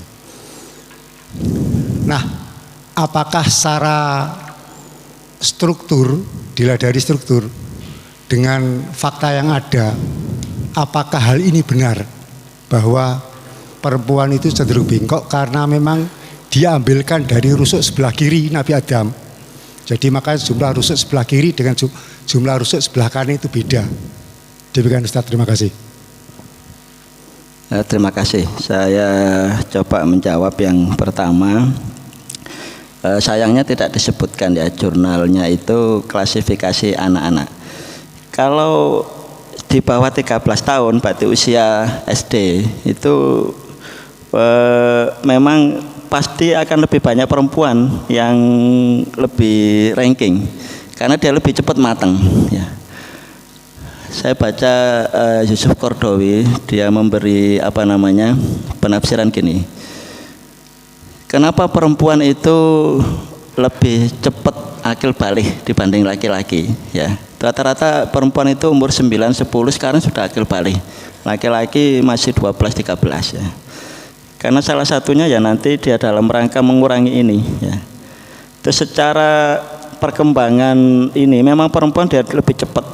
Nah, apakah secara struktur, dilihat dari struktur, dengan fakta yang ada, apakah hal ini benar bahwa perempuan itu cenderung bengkok karena memang dia ambilkan dari rusuk sebelah kiri Nabi Adam. Jadi makanya jumlah rusuk sebelah kiri dengan jumlah rusuk sebelah kanan itu beda. Demikian Ustaz, terima kasih. Terima kasih. Saya coba menjawab yang pertama. Sayangnya tidak disebutkan ya jurnalnya itu klasifikasi anak-anak. Kalau di bawah 13 tahun berarti usia SD itu memang pasti akan lebih banyak perempuan yang lebih ranking karena dia lebih cepat matang ya. Saya baca Yusuf Qaradawi, dia memberi penafsiran gini. Kenapa perempuan itu lebih cepat akil balik dibanding laki-laki ya. Rata-rata perempuan itu umur 9, 10 sekarang sudah akil balik. Laki-laki masih 12, 13 ya. Karena salah satunya ya nanti dia dalam rangka mengurangi ini ya. Terus secara perkembangan ini memang perempuan dia lebih cepat.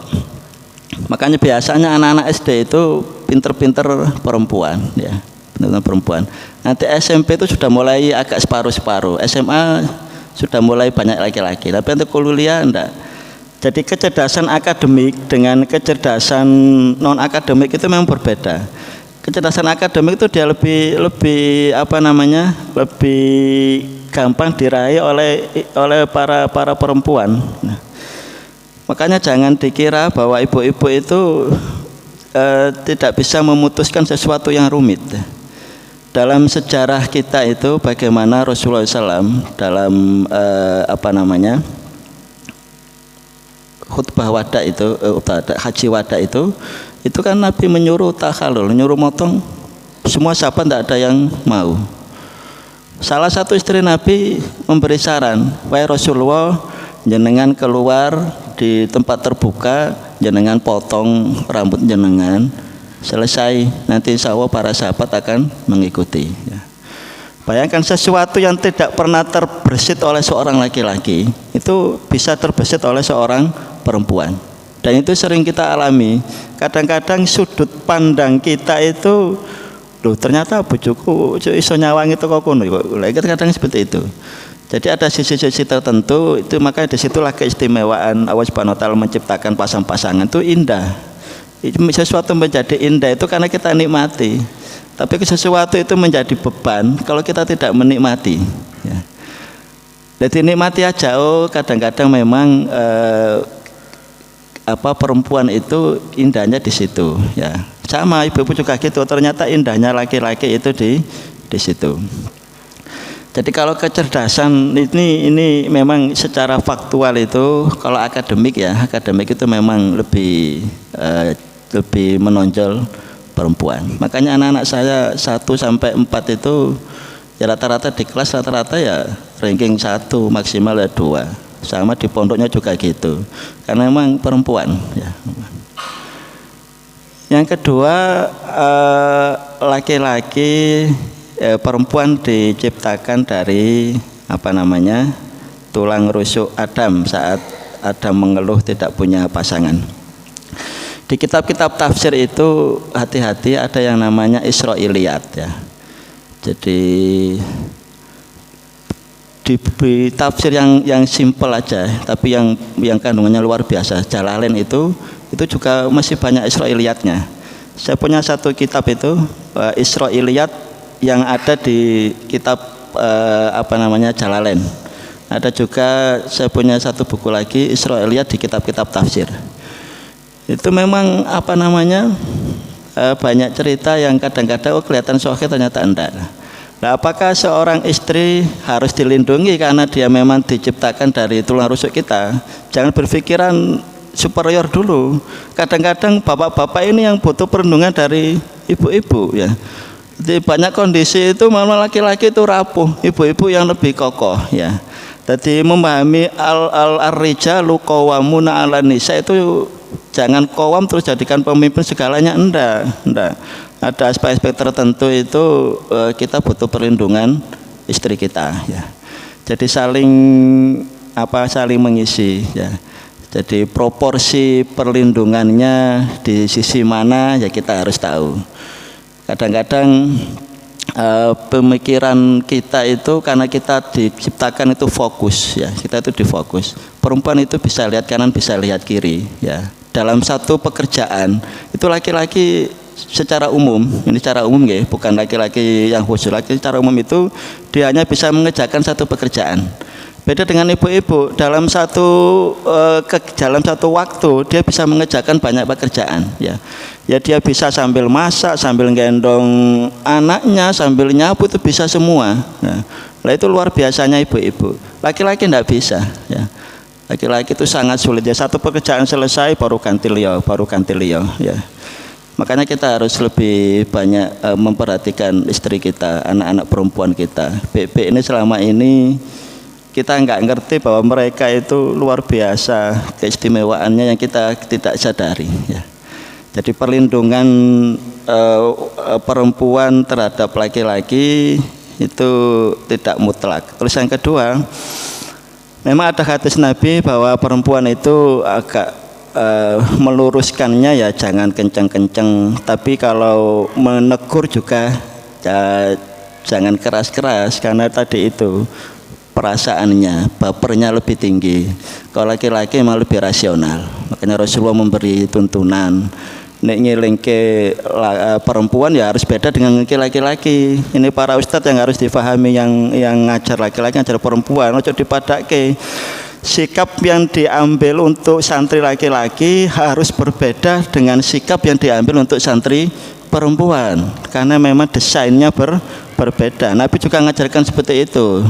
Makanya biasanya anak-anak SD itu pinter-pinter perempuan ya, pinter perempuan. Nanti SMP itu sudah mulai agak separuh-separuh, SMA sudah mulai banyak laki-laki. Tapi untuk kuliah enggak. Jadi kecerdasan akademik dengan kecerdasan non akademik itu memang berbeda. Kecerdasan akademik itu dia lebih gampang diraih oleh para perempuan. Nah, makanya jangan dikira bahwa ibu-ibu itu tidak bisa memutuskan sesuatu yang rumit. Dalam sejarah kita itu bagaimana Rasulullah SAW dalam khutbah wada itu, haji wada itu kan Nabi menyuruh takhalul, menyuruh motong, semua sahabat tidak ada yang mau. Salah satu istri Nabi memberi saran, wahai Rasulullah, jenengan keluar di tempat terbuka, jenengan potong rambut jenengan, selesai nanti insya Allah para sahabat akan mengikuti ya. Bayangkan sesuatu yang tidak pernah terbersit oleh seorang laki-laki itu bisa terbersit oleh seorang perempuan, dan itu sering kita alami. Kadang-kadang sudut pandang kita itu, loh ternyata bojoku iso nyawang itu kok kono, kadang seperti itu. Jadi ada sisi-sisi tertentu itu, makanya disitulah keistimewaan Allah Subhanahu Wa Taala menciptakan pasang-pasangan itu indah. Sesuatu menjadi indah itu karena kita nikmati. Tapi sesuatu itu menjadi beban kalau kita tidak menikmati. Ya. Jadi nikmati aja. Oh kadang-kadang memang perempuan itu indahnya di situ. Ya. Sama ibu-ibu juga gitu. Ternyata indahnya laki-laki itu di situ. Jadi kalau kecerdasan ini memang secara faktual itu, kalau akademik ya, akademik itu memang lebih menonjol perempuan. Makanya anak-anak saya 1 sampai 4 itu ya rata-rata di kelas rata-rata ya ranking 1 maksimal ya 2. Sama di pondoknya juga gitu. Karena memang perempuan ya. Yang kedua laki-laki perempuan diciptakan dari tulang rusuk Adam saat Adam mengeluh tidak punya pasangan. Di kitab-kitab tafsir itu hati-hati, ada yang namanya Israiliyat ya. Jadi di tafsir yang simpel aja, tapi yang kandungannya luar biasa. Jalalain itu juga masih banyak Israiliyatnya. Saya punya satu kitab itu Israiliyat yang ada di kitab Jalalain. Ada juga saya punya satu buku lagi Israiliyat di kitab-kitab tafsir. Itu memang banyak cerita yang kadang-kadang kelihatan sohih ternyata enggak. Nah, apakah seorang istri harus dilindungi karena dia memang diciptakan dari tulang rusuk kita? Jangan berpikiran superior dulu. Kadang-kadang bapak-bapak ini yang butuh perlindungan dari ibu-ibu ya. Jadi banyak kondisi itu malah laki-laki itu rapuh, ibu-ibu yang lebih kokoh ya. Jadi memahami al-rijalu qawwamuna 'alan nisa itu jangan qawam terus jadikan pemimpin segalanya, enggak. Ada aspek-aspek tertentu itu kita butuh perlindungan istri kita ya. Jadi saling mengisi ya. Jadi proporsi perlindungannya di sisi mana ya kita harus tahu. Kadang-kadang pemikiran kita itu karena kita diciptakan itu fokus ya, kita itu difokus. Perempuan itu bisa lihat kanan, bisa lihat kiri ya. Dalam satu pekerjaan itu laki-laki secara umum, ini secara umum ya, bukan laki-laki yang khusus, laki secara umum itu dia hanya bisa mengerjakan satu pekerjaan. Beda dengan ibu-ibu, dalam satu waktu dia bisa mengerjakan banyak pekerjaan ya. Ya dia bisa sambil masak, sambil gendong anaknya, sambil nyapu, itu bisa semua. Nah, itu luar biasanya ibu-ibu. Laki-laki tidak bisa ya. Laki-laki itu sangat sulit ya, satu pekerjaan selesai baru ganti liau ya. Makanya kita harus lebih banyak memperhatikan istri kita, anak-anak perempuan kita. BB ini selama ini kita nggak ngerti bahwa mereka itu luar biasa keistimewaannya yang kita tidak sadari ya. Jadi perlindungan perempuan terhadap laki-laki itu tidak mutlak. Terus yang kedua, memang ada hadis Nabi bahwa perempuan itu agak meluruskannya ya jangan kencang-kencang, tapi kalau menegur juga ya, jangan keras-keras karena tadi itu perasaannya, bapernya lebih tinggi. Kalau laki-laki memang lebih rasional. Makanya Rasulullah memberi tuntunan. Nek ngilingke perempuan ya harus beda dengan laki-laki. Ini para ustadz yang harus difahami, yang ngajar laki-laki, ngajar perempuan. Ojo dipadake. Sikap yang diambil untuk santri laki-laki harus berbeda dengan sikap yang diambil untuk santri perempuan. Karena memang desainnya berbeda. Nabi juga mengajarkan seperti itu.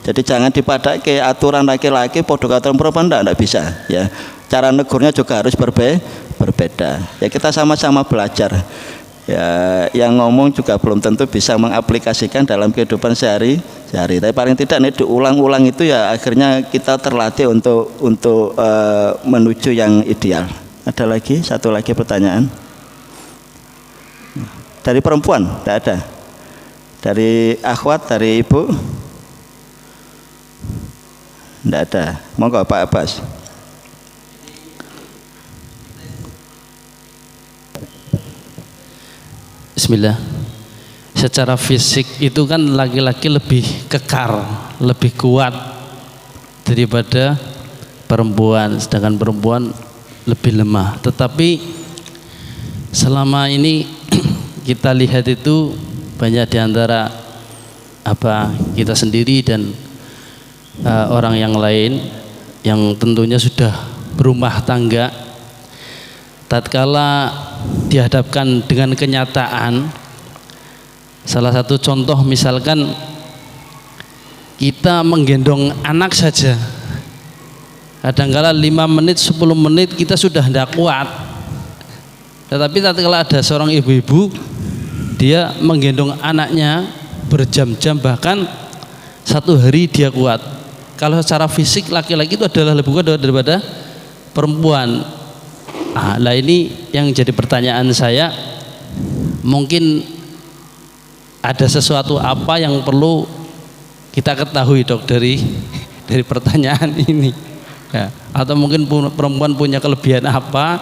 Jadi jangan dipadake aturan laki-laki podo aturan perempuan, enggak bisa ya. Cara negurnya juga harus berbeda. Ya kita sama-sama belajar. Ya yang ngomong juga belum tentu bisa mengaplikasikan dalam kehidupan sehari-hari. Tapi paling tidak nih diulang-ulang itu ya akhirnya kita terlatih untuk menuju yang ideal. Ada lagi satu lagi pertanyaan. Dari perempuan tidak ada. Dari akhwat, dari ibu tidak ada. Monggo Pak Abbas. Bismillah. Secara fisik itu kan laki-laki lebih kekar, lebih kuat daripada perempuan, sedangkan perempuan lebih lemah. Tetapi selama ini kita lihat itu banyak diantara kita sendiri dan orang yang lain yang tentunya sudah berumah tangga, tatkala dihadapkan dengan kenyataan, salah satu contoh misalkan kita menggendong anak saja, kadangkala 5 menit 10 menit kita sudah tidak kuat. Tetapi tatkala ada seorang ibu-ibu, dia menggendong anaknya berjam-jam, bahkan 1 hari dia kuat. Kalau secara fisik laki-laki itu adalah lebih kuat daripada perempuan. Nah ini yang jadi pertanyaan saya, mungkin ada sesuatu apa yang perlu kita ketahui Dok dari pertanyaan ini ya, atau mungkin perempuan punya kelebihan apa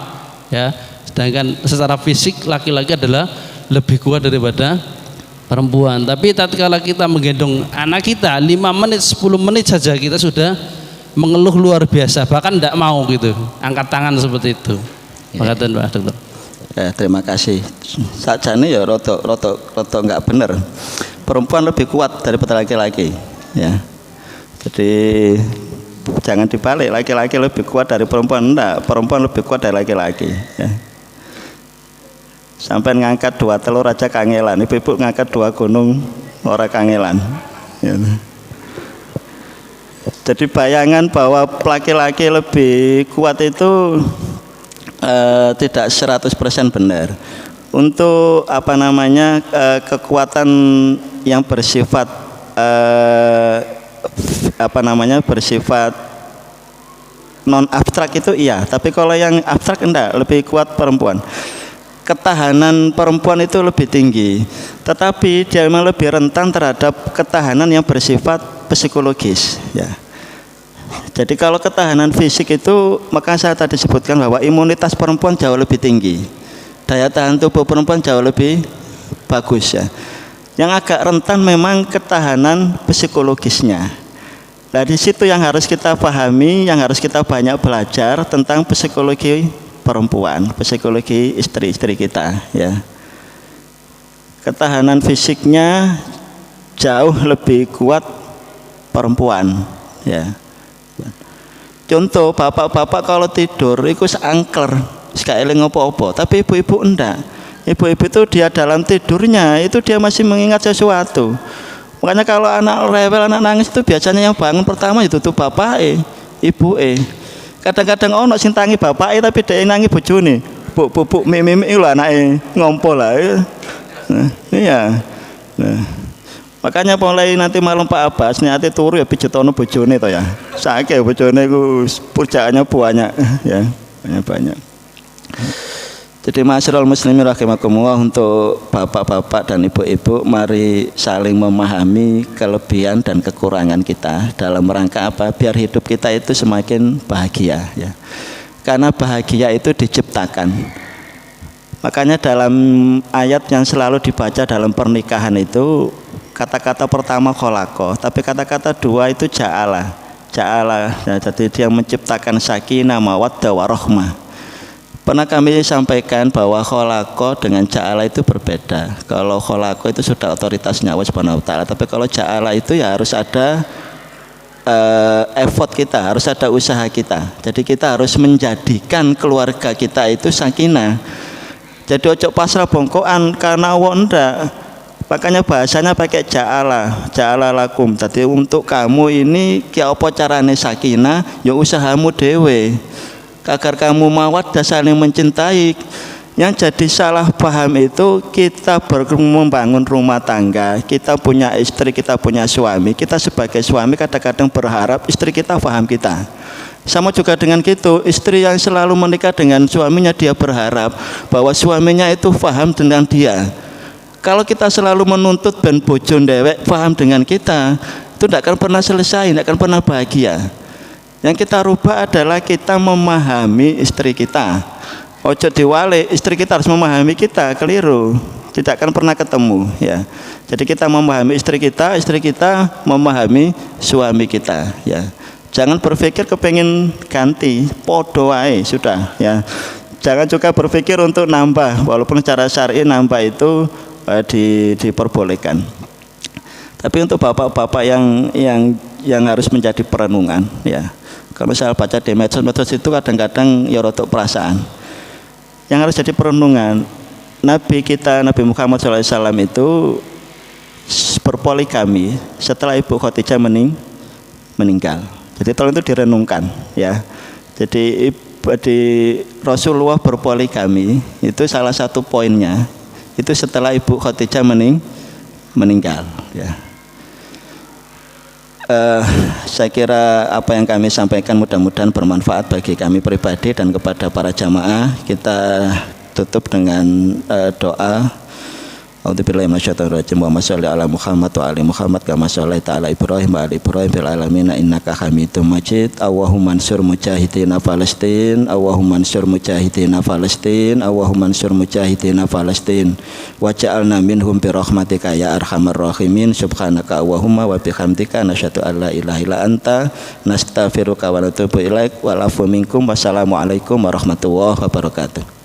ya, sedangkan secara fisik laki-laki adalah lebih kuat daripada perempuan. Tapi tatkala kita menggendong anak kita 5 menit 10 menit saja kita sudah mengeluh luar biasa, bahkan tidak mau gitu angkat tangan seperti itu. Makasih Pak Dokter. Terima kasih. Sajane ya roto nggak bener. Perempuan lebih kuat daripada laki-laki ya. Jadi jangan dibalik, laki-laki lebih kuat dari perempuan. Enggak, perempuan lebih kuat dari laki-laki ya. Sampai ngangkat 2 telur aja kangelan, ibu-ibu ngangkat 2 gunung ora kangelan ya. Jadi bayangan bahwa laki-laki lebih kuat itu tidak 100% benar. Untuk kekuatan yang bersifat bersifat non abstrak itu iya, tapi kalau yang abstrak enggak, lebih kuat perempuan. Ketahanan perempuan itu lebih tinggi, tetapi dia memang lebih rentan terhadap ketahanan yang bersifat psikologis ya. Jadi kalau ketahanan fisik itu, maka saya tadi sebutkan bahwa imunitas perempuan jauh lebih tinggi, daya tahan tubuh perempuan jauh lebih bagus ya. Yang agak rentan memang ketahanan psikologisnya. Nah di situ yang harus kita pahami, yang harus kita banyak belajar tentang psikologi perempuan, psikologi istri-istri kita ya. Ketahanan fisiknya jauh lebih kuat perempuan ya. Contoh bapak-bapak kalau tidur itu seangker, sekali ngopo-opo, tapi ibu-ibu enggak. Ibu-ibu itu dia dalam tidurnya itu dia masih mengingat sesuatu. Makanya kalau anak rewel, anak nangis itu biasanya yang bangun pertama itu tuh bapak ibu Kadang-kadang ono sing tangi bapak tapi dia nangi bojone. Bu mimik lho anake ngompo lah. Iya. Nah. Makanya mulai nanti malam Pak Abbas niate turu ya pijetono bojone to ya. Saiki bojone ku pujaannya banyak ya, banyak. Jadi masyarul muslimin rahimakumullah, untuk bapak-bapak dan ibu-ibu mari saling memahami kelebihan dan kekurangan kita dalam rangka apa? Biar hidup kita itu semakin bahagia ya. Karena bahagia itu diciptakan. Makanya dalam ayat yang selalu dibaca dalam pernikahan itu kata-kata pertama kholaqa, tapi kata-kata 2 itu ja'ala. Ya, jadi dia menciptakan sakinah, mawaddah, warahmah. Pernah kami sampaikan bahwa kholaqa dengan ja'ala itu berbeda. Kalau kholaqa itu sudah otoritasnya Allah Subhanahu wa taala, tapi kalau ja'ala itu ya harus ada effort kita, harus ada usaha kita. Jadi kita harus menjadikan keluarga kita itu sakinah. Jadi ojo pasrah bongkoan karena Allah ndak. Makanya bahasanya pakai ja'ala lakum. Jadi untuk kamu ini ki apa carane sakinah, ya usahamu dewe. Agar kamu mawaddah, saling mencintai. Yang jadi salah paham itu kita membangun rumah tangga, kita punya istri, kita punya suami. Kita sebagai suami kadang-kadang berharap istri kita paham kita. Sama juga dengan gitu, istri yang selalu menikah dengan suaminya dia berharap bahwa suaminya itu paham dengan dia. Kalau kita selalu menuntut ben bojo dewek paham dengan kita, itu tidak akan pernah selesai, tidak akan pernah bahagia. Yang kita rubah adalah kita memahami istri kita. Ojo diwale, istri kita harus memahami kita, keliru. Tidak akan pernah ketemu ya. Jadi kita memahami istri kita memahami suami kita ya. Jangan berpikir kepengen ganti, podo wae sudah ya. Jangan juga berpikir untuk nambah, walaupun secara syar'i nambah itu diperbolehkan. Tapi untuk bapak-bapak yang harus menjadi perenungan ya. Kalau saya baca di medsos itu kadang-kadang ya rotok perasaan. Yang harus jadi perenungan, Nabi kita Nabi Muhammad SAW itu berpoligami setelah Ibu Khadijah meninggal. Jadi tolong itu direnungkan ya. Jadi di Rasulullah berpoligami itu salah satu poinnya itu setelah Ibu Khadijah meninggal ya. Saya kira apa yang kami sampaikan mudah-mudahan bermanfaat bagi kami pribadi dan kepada para jamaah. Kita tutup dengan doa. A'udzubillahi minasyaitonir rajim. Wa shalli ala Muhammad wa ali Muhammad kama shallaita ala Ibrahim wa ali Ibrahim fil alamin innaka Hamidum Majid. Allahumma ansur mujahidina Palestin, Allahumma ansur mujahidina Palestin, Allahumma ansur mujahidina Palestin. Waj'alna minhum bi rahmatika ya arhamar rahimin. Subhanaka Allahumma wa bihamdika nasyhadu an la ilaha illa anta nastaghfiruka wa natubu ilaik. Wal afu minkum. Wassalamualaikum warahmatullahi wabarakatuh.